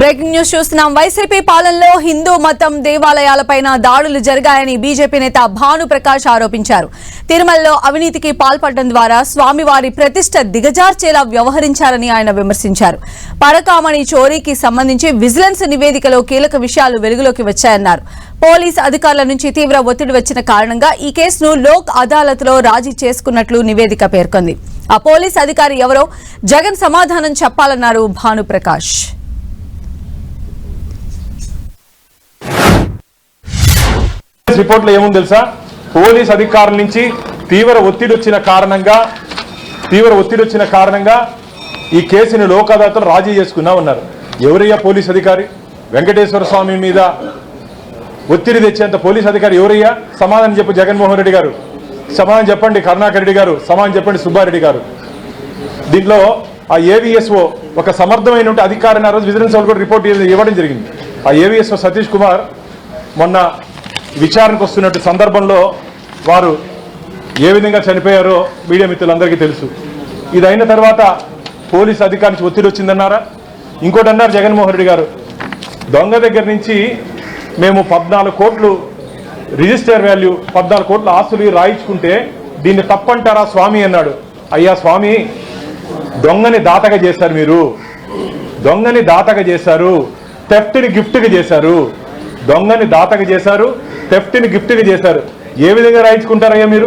Breaking news చూస్తున్నాం. YCP పాలనలో హిందూ మతం దేవాలయాలపైన దాడులు జరిగాయని బీజేపీ నేత భానుప్రకాష్ ఆరోపించారు. తిరుమలలో అవినీతికి పాల్పడడం ద్వారా స్వామివారి ప్రతిష్ట దిగజార్చేలా వ్యవహరించారని ఆయన విమర్శించారు. పరకామణి చోరీకి సంబంధించి విజిలెన్స్ నివేదికలో కీలక విషయాలు వెలుగులోకి వచ్చాయన్నారు. పోలీస్ అధికారుల నుంచి తీవ్ర ఒత్తిడి వచ్చిన కారణంగా ఈ కేసును లోక్ అదాలత్లో రాజీ చేసుకున్నట్లు నివేదిక పేర్కొంది. ఆ పోలీస్ అధికారి ఎవరో జగన్ సమాధానం చెప్పాలన్నారు భానుప్రకాష్. రిపోర్ట్లో ఏముంది తెలుసా? పోలీస్ అధికారుల నుంచి తీవ్ర ఒత్తిడి వచ్చిన కారణంగా ఈ కేసుని లోక్ అదాలత్లో రాజీ చేసుకున్నా ఉన్నారు. ఎవరయ్యా పోలీస్ అధికారి? వెంకటేశ్వర స్వామి మీద ఒత్తిడి తెచ్చేంత పోలీస్ అధికారి ఎవరయ్యా? సమాధానం చెప్పు జగన్మోహన్ రెడ్డి గారు, సమాధానం చెప్పండి కరుణాకర్ రెడ్డి గారు, సమాధానం చెప్పండి సుబ్బారెడ్డి గారు. దీంట్లో ఆ ఏవిఎస్ఓ ఒక సమర్థమైన అధికారిని ఆ రోజు విజిలెన్స్ వాళ్ళు కూడా రిపోర్ట్ ఇవ్వడం జరిగింది. ఆ ఏవిఎస్ఓ సతీష్ కుమార్ మొన్న విచారణకు వస్తున్నట్టు సందర్భంలో వారు ఏ విధంగా చనిపోయారో మీడియా మిత్రులందరికీ తెలుసు. ఇది అయిన తర్వాత పోలీస్ అధికారి నుంచి ఒత్తిడి వచ్చిందన్నారా? ఇంకోటి అన్నారు జగన్మోహన్ రెడ్డి గారు, దొంగ దగ్గర నుంచి మేము 14 కోట్లు రిజిస్టర్ వాల్యూ 14 కోట్ల ఆస్తులు రాయించుకుంటే దీన్ని తప్పంటారా స్వామి అన్నాడు. అయ్యా స్వామి, దొంగని దాతగా చేశారు, మీరు దొంగని దాతగా చేశారు, థెఫ్ట్ని గిఫ్ట్గా చేశారు. దొంగని దాతగా చేశారు, థెఫ్ట్ని గిఫ్ట్గా చేశారు. ఏ విధంగా రాయించుకుంటారయ్యా మీరు?